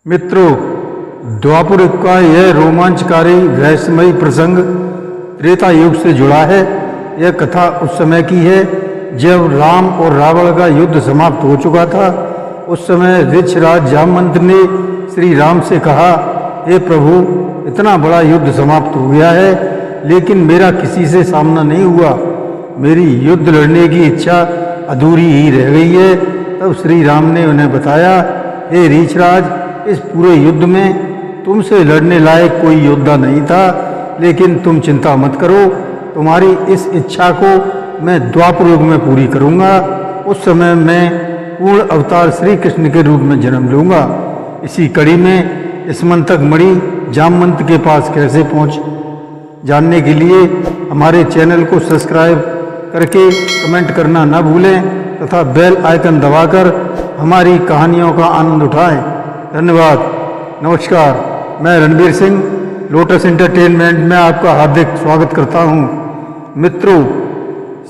मित्रों, द्वापर युग का यह रोमांचकारी रहस्यमयी प्रसंग त्रेता युग से जुड़ा है। यह कथा उस समय की है जब राम और रावण का युद्ध समाप्त हो चुका था। उस समय ऋक्षराज जामवंत ने श्री राम से कहा, हे प्रभु, इतना बड़ा युद्ध समाप्त हो गया है, लेकिन मेरा किसी से सामना नहीं हुआ। मेरी युद्ध लड़ने की इच्छा अधूरी ही रह गई है। तब श्री राम ने उन्हें बताया, हे ऋक्षराज, इस पूरे युद्ध में तुमसे लड़ने लायक कोई योद्धा नहीं था, लेकिन तुम चिंता मत करो, तुम्हारी इस इच्छा को मैं द्वापर युग में पूरी करूंगा। उस समय मैं पूर्ण अवतार श्री कृष्ण के रूप में जन्म लूंगा। इसी कड़ी में स्मंतक मणि जामवंत के पास कैसे पहुंच जानने के लिए हमारे चैनल को सब्सक्राइब करके कमेंट करना न भूलें तथा बेल आइकन दबाकर हमारी कहानियों का आनंद उठाएं। धन्यवाद। नमस्कार, मैं रणबीर सिंह लोटस एंटरटेनमेंट में आपका हार्दिक स्वागत करता हूं। मित्रों,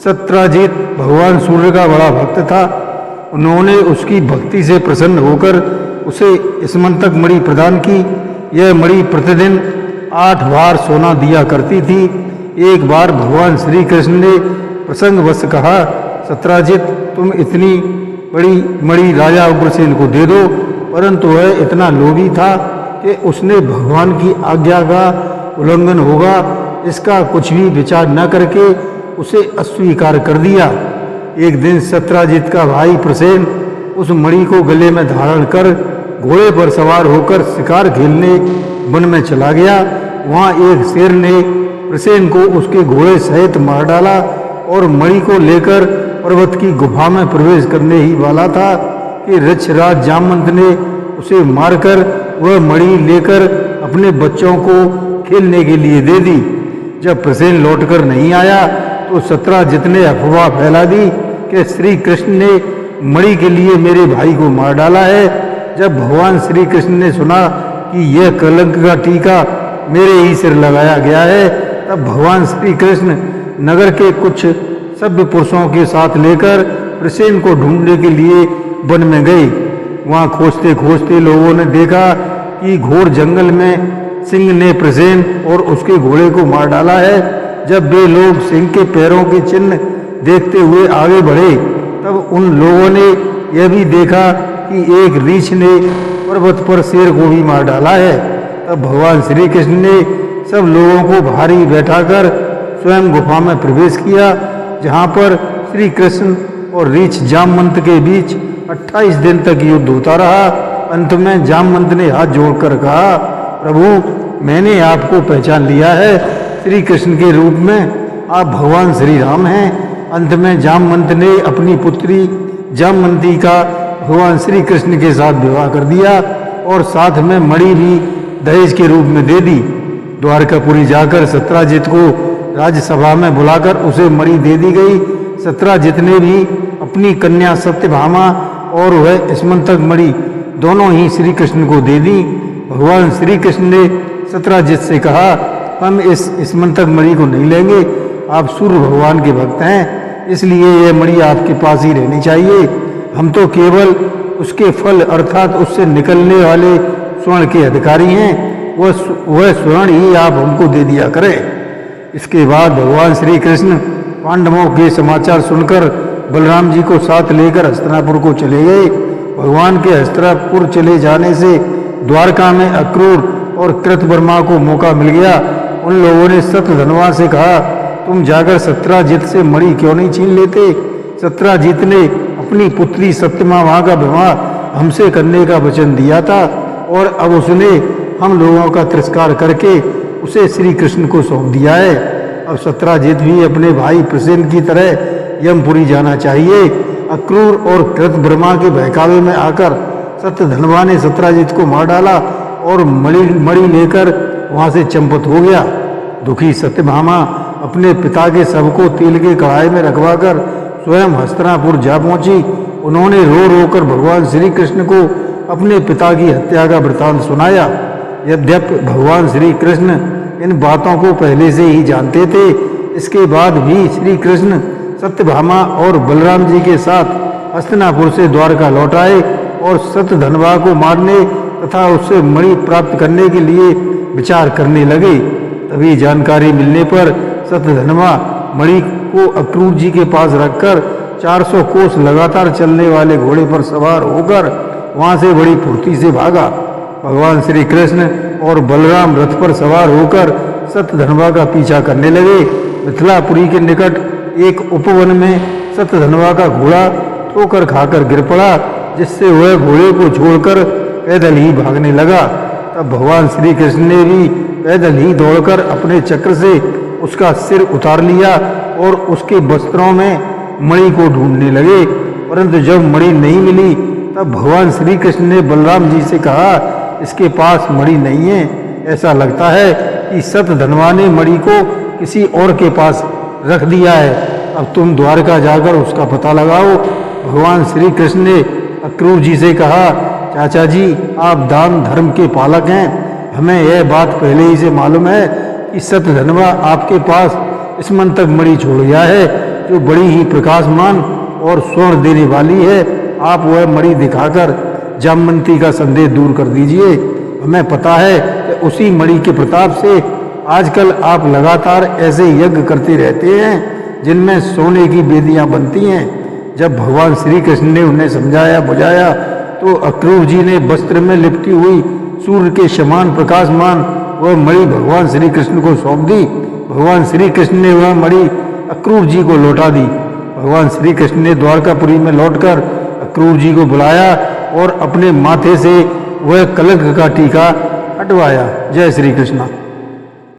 सत्यजित भगवान सूर्य का बड़ा भक्त था। उन्होंने उसकी भक्ति से प्रसन्न होकर उसे स्मंतक मणि प्रदान की। यह मणि प्रतिदिन 8 बार सोना दिया करती थी। एक बार भगवान श्री कृष्ण ने प्रसंगवश कहा, सत्यजित, तुम इतनी बड़ी मणि राजा उग्रसेन को दे दो, परंतु वह इतना लोभी था कि उसने भगवान की आज्ञा का उल्लंघन होगा इसका कुछ भी विचार न करके उसे अस्वीकार कर दिया। एक दिन सत्यजित का भाई प्रसेन उस मणि को गले में धारण कर घोड़े पर सवार होकर शिकार खेलने वन में चला गया। वहाँ एक शेर ने प्रसेन को उसके घोड़े सहित मार डाला और मणि को लेकर पर्वत की गुफा में प्रवेश करने ही वाला था कि ऋक्षराज जामवंत ने उसे मारकर वह मणि लेकर अपने बच्चों को खेलने के लिए दे दी। जब प्रसेन लौटकर नहीं आया तो सत्यजित ने अफवाह फैला दी कि श्री कृष्ण ने मणि के लिए मेरे भाई को मार डाला है। जब भगवान श्री कृष्ण ने सुना कि यह कलंक का टीका मेरे ही सिर लगाया गया है, तब भगवान श्री कृष्ण नगर के कुछ सभ्य पुरुषों के साथ लेकर प्रसेन को ढूंढने के लिए वन में गए। वहां खोजते खोजते लोगों ने देखा कि घोर जंगल में सिंह ने प्रसेन और उसके घोड़े को मार डाला है। जब वे लोग सिंह के पैरों के चिन्ह देखते हुए आगे बढ़े, तब उन लोगों ने यह भी देखा कि एक रीछ ने पर्वत पर शेर को भी मार डाला है। तब भगवान श्री कृष्ण ने सब लोगों को भारी बैठाकर स्वयं गुफा में प्रवेश किया, जहाँ पर श्री कृष्ण और रीछ जामवंत के बीच 28 दिन तक युद्ध होता रहा। अंत में जामवंत ने हाथ जोड़कर कहा, प्रभु, मैंने आपको पहचान लिया है। श्री कृष्ण के रूप में आप भगवान श्री राम हैं। अंत में जामवंत ने अपनी पुत्री जामवंती का भगवान श्री कृष्ण के साथ विवाह कर दिया और साथ में मणि भी दहेज के रूप में दे दी। द्वारकापुरी जाकर सत्यजित को राज्यसभा में बुलाकर उसे मणि दे दी गई। सत्यजित ने भी अपनी कन्या सत्यभामा और वह स्मंतक मणि दोनों ही श्री कृष्ण को दे दी। भगवान श्री कृष्ण ने सत्यजित से कहा, हम इस स्मंतक मणि को नहीं लेंगे। आप सूर्य भगवान के भक्त हैं, इसलिए यह मणि आपके पास ही रहनी चाहिए। हम तो केवल उसके फल अर्थात उससे निकलने वाले स्वर्ण के अधिकारी हैं। वह स्वर्ण ही आप हमको दे दिया करें। इसके बाद भगवान श्री कृष्ण पांडवों के समाचार सुनकर बलराम जी को साथ लेकर हस्तिनापुर को चले गए। भगवान के हस्तिनापुर चले जाने से द्वारका में अक्रूर और कृतवर्मा को मौका मिल गया। उन लोगों ने सत्यधनवा से कहा, तुम जाकर सत्यजित से मणि क्यों नहीं छीन लेते? सत्यजित ने अपनी पुत्री सत्यभामा का विवाह हमसे करने का वचन दिया था और अब उसने हम लोगों का तिरस्कार करके उसे श्री कृष्ण को सौंप दिया है। अब सत्यजित भी अपने भाई प्रसेन की तरह यमपुरी जाना चाहिए। अक्रूर और कृतवर्मा के बहकावे में आकर सत्यधनवा ने सत्यजित को मार डाला और मणि लेकर वहां से चंपत हो गया। दुखी सत्यभामा अपने पिता के शव को तेल के कढ़ाई में रखवाकर स्वयं हस्तिनापुर जा पहुंची। उन्होंने रो रो कर भगवान श्री कृष्ण को अपने पिता की हत्या का वृतांत सुनाया। यद्यपि भगवान श्री कृष्ण इन बातों को पहले से ही जानते थे, इसके बाद भी श्री कृष्ण सत्यभामा और बलराम जी के साथ हस्तिनापुर से द्वारका लौट आए और सत्यधनवा को मारने तथा उससे मणि प्राप्त करने के लिए विचार करने लगे। तभी जानकारी मिलने पर सतधनवा मणि को अक्रूर जी के पास रखकर 400 कोस लगातार चलने वाले घोड़े पर सवार होकर वहां से बड़ी फुर्ती से भागा। भगवान श्री कृष्ण और बलराम रथ पर सवार होकर सतधनवा का पीछा करने लगे। मिथिलापुरी के निकट एक उपवन में सतधनवा का घोड़ा ठोकर खाकर गिर पड़ा, जिससे वह घोड़े को छोड़कर पैदल ही भागने लगा। तब भगवान श्री कृष्ण ने भी पैदल ही दौड़कर अपने चक्र से उसका सिर उतार लिया और उसके वस्त्रों में मणि को ढूंढने लगे। परंतु जब मणि नहीं मिली तब भगवान श्री कृष्ण ने बलराम जी से कहा, इसके पास मणि नहीं है। ऐसा लगता है कि सतधनवा ने मणि को किसी और के पास रख दिया है। अब तुम द्वारका जाकर उसका पता लगाओ। भगवान श्री कृष्ण ने अक्रूर जी से कहा, चाचा जी, आप दान धर्म के पालक हैं। हमें यह बात पहले ही से मालूम है कि सतधनवा आपके पास स्मंतक मणि छोड़ गया है, जो बड़ी ही प्रकाशमान और स्वर्ण देने वाली है। आप वह मणि दिखाकर जामवंती का संदेह दूर कर दीजिए। हमें पता है कि उसी मणि के प्रताप से आजकल आप लगातार ऐसे यज्ञ करते रहते हैं जिनमें सोने की वेदियां बनती हैं। जब भगवान श्री कृष्ण ने उन्हें समझाया बुझाया तो अक्रूर जी ने वस्त्र में लिपटी हुई सूर्य के समान प्रकाशमान वह मणि भगवान श्री कृष्ण को सौंप दी। भगवान श्री कृष्ण ने वह मणि अक्रूर जी को लौटा दी। भगवान श्री कृष्ण ने द्वारकापुरी में लौटकर अक्रूर जी को बुलाया और अपने माथे से वह कलंक का टीका हटवाया। जय श्री कृष्ण।